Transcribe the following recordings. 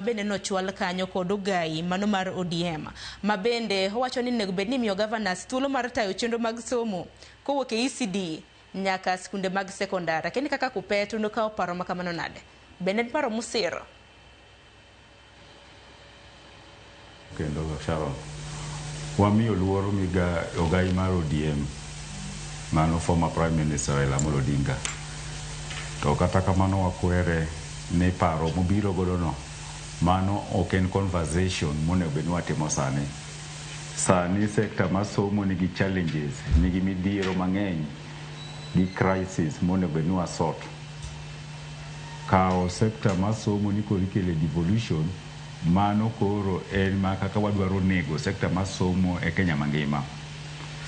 bende no chwal kanyo kod ogai mano mar ODM ma bende owacho ni nego bedni miyo governors thuolo mar tayo chenro mag somo kowuok e ECD nyaka skunde mag sekondari. Kendo kaka kupeto no kawo paro makamano nade bende paro musiro kendo Sharon wamiyo luoro miga ogai mar ODM mano former prime minister Raila Odinga to kata kamano wakwere ne paro mobiro godo no mano ok en conversation monego bedni watimo sani sector masomo nigi challenges, nigi midhiero mang'eny gi crisis monego bedni wasort. Kao sector masomo ni kod ikele devolution mano koro en ma kaka wadwaro nego sector masomo e Kenya mangima.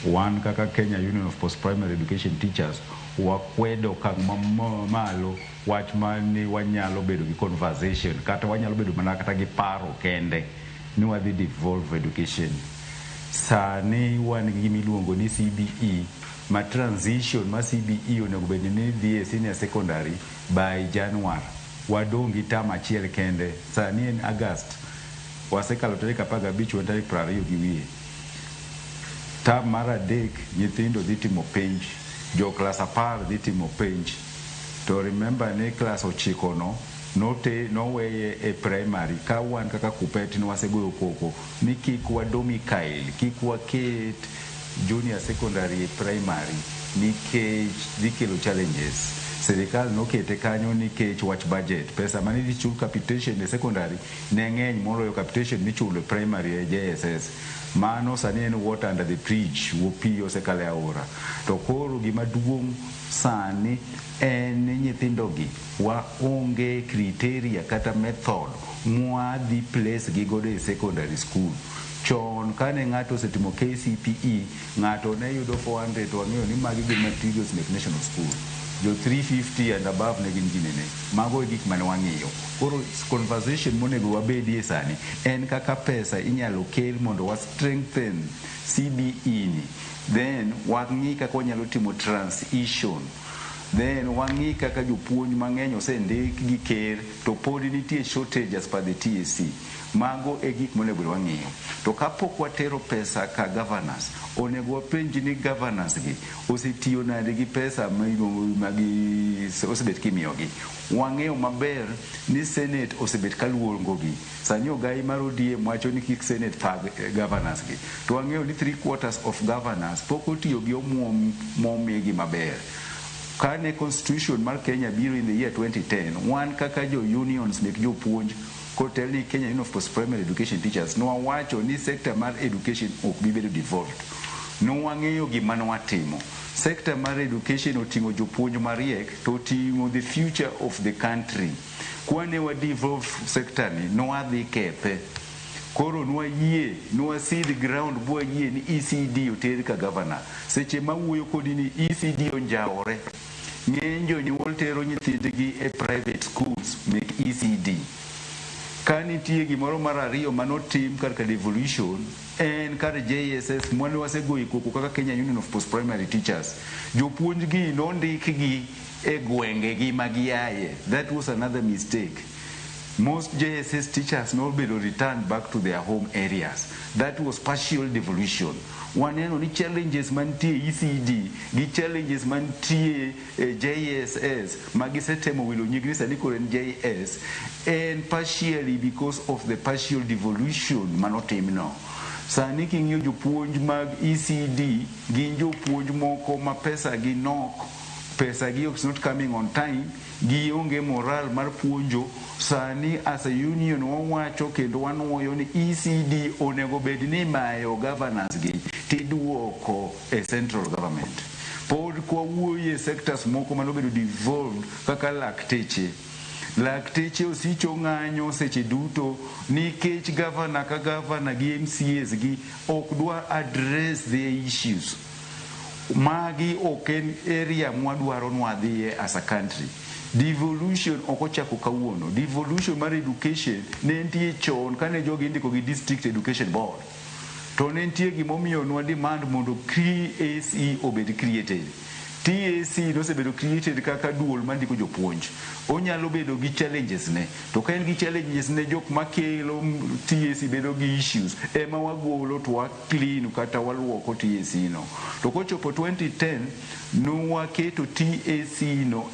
Wan kaka Kenya Union of Post-Primary Education Teachers wakwedo kang malo wach mani wanyalo bedo gi conversation kata wanyalo bedo mana kata gi paro kende ni wadhi devolve education. Sani wan gi miluongo ni CBE ma transition ma CBE onego bedni ni dhi e senior secondary by January. Wadong gi tam achiel kende. Sani en August. Wasekalo tarik 15 wan tarik 20 gi wiye. Tam mar adek nyithindo dhi timo penj, jo klas 10 dhi timo penj. To remember ne klas 9 no weye e primary ka wan kaka kupeti no wasegoyo koko ni kik wadomicile, kik waket junior secondary e primary nikech dhi kelo challenges. Serikal nokete kanyo nikech wach budget. Pesa mani dhi chul capitation e secondary ne ng'eny moloyo capitation michulo e primary e JSS. Mano sani en water under the bridge, wopiyo sekale aora. To koro gima duong' sani en nyithindogi waonge criteria kata method mwadhi place gi godo e secondary school. Chon kane ng'ato osetimo KCPE ng'ato ne yudo 400 to wang'eyo ni magi gin materials mek national school. Jo 350 and above ne gin ginene. Mago e gik mane wang'iyo. Koro conversation monego wabedie sani en kaka pesa inyalo kel mondo wa strengthen CBE ni. Then wang'i kaka wanyalo timo transition. Then wang'i kaka jopuonj mang'eny osendik gi ker to pod nitie shortage as per the TSC. Mago e gik monego wang'iyo. To kapok watero pesa ka governors, onego wapenj ni governors gi osetiyo nade gi pesa magi osebet kimiyogi. Wang'eyo maber ni Senate osebet kaluongogi. Sani ogai mar ODM wacho ni kik Senate thag governors gi. To wang'eyo ni 3/4 of governors pok otiyo gi omuom momigi maber. Kane constitution mar Kenya biro in the year 2010, wan kaka jo unions mek jopuonj kotel ni Kenya Union of Post-Primary Education Teachers no wacho ni sector mar education ok bi bedo devolved. No wang'eyo gima ne watimo. Sector mar education oting'o jopuonj mariek to oting'o the future of the country. Kwane wa devolve sector ni no wadhi kethe. Koro nwa see the ground bua yie ni ECD oter ka governor. Seche mawuoyo kodi ni ECD onjaore. Ng'eny jonyuol tero nyithindgi e private schools mek ECD. Kanitie gimoro mar ariyo manotim kar devolution en kar JSS mwane wasegoyi koko kaka Kenya Union of Post-Primary Teachers. Jopuonj gi nondikgi e gwenge gi magiaye. That was another mistake. Most JSS teachers no be returned back to their home areas. That was partial devolution. Waneno ni challenges mantie ECD gi challenges mantie JSS magisetemo wilo nyigri sani koren JS and partially because of the partial devolution manotimno. Sani king'iyo jopuonj mag ECD gin jopuonj moko ma pesa gi nok, pesa gi is not coming on time, gi onge moral mar puonjo. Sani as a union wawacho kendo wanuoyo ni ECD onego bed ni mayo governors gi tiduoko e central government. Pod kwa wuoye sectors moko manobedo devolved kaka lakteche. Lakteche osicho ng'anyo seche duto nikech governor ka governor gi MCAs gi ok dwa address their issues. Magi oken area mwadwaro nwadhiye as a country. Devolution okochako kawuono. Devolution mar education ne nitie chon kane jogi indiko gi district education board. To ne nitie gimomiyo nwa demand mondo CAC obed created. TAC nosebedo created kaka duol mandiko jopuonj. Onyalo bedo gi challenges ne. To ka en gi challenges ne jok makelo TAC bedo gi issues. Ema wagolo to wa clean kata waluoko TAC no. To kochopo 2010 no waketo TAC no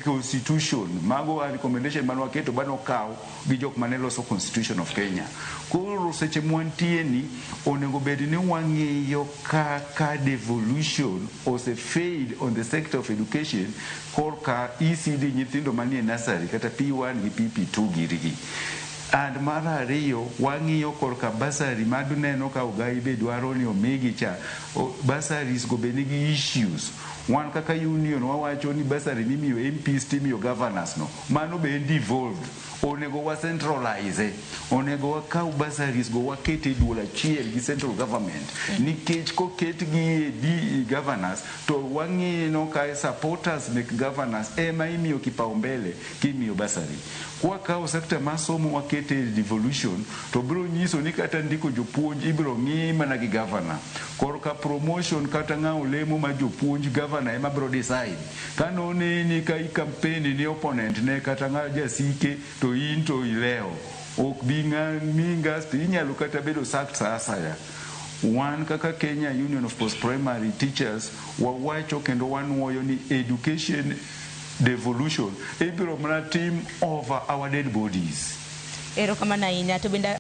constitution. Mago a recommendation man waketo bano kaw gi jok maneloso constitution of Kenya. Koro seche mwantie ni onego bedi ni wang'iyo kaka devolution ose failed on the sector of education korka ECD nyithindo manie nursery kata P1 gi PP2 girigi. And mar ariyo wang'iyo korka basari maduneno ka ogai be dwaro ni omigi cha basaris go be nigi issues. Wan kaka union wawacho ni basari nimiyo MPs timiyo governors no. Mano be devolved. Onego wa centralize. Onego wakaw basaris go wakete duol achiel gi central government. Nikech koket gi di governors to wang'ino ka supporters mek governors ema imiyo kipaumbele kimiyo basari. Kwa kawo sekta masomo wakete devolution to biro nyiso ni kata ndiko jopuonj ibiro ng'i mana gi governor. Korka promotion kata ng'awo lemo ma jopuonj governor ema biro decide. Kano ni ka campaign ni opponent ne kata ng'a jasike to in to ileo. Ok bi mingas inyalo kata bedo sacked sa asaya. Wan kaka Kenya Union of Post-Primary Teachers wawacho kendo wanuoyo ni education devolution ibiro mana team over our dead bodies. Erokamano ahinya to bende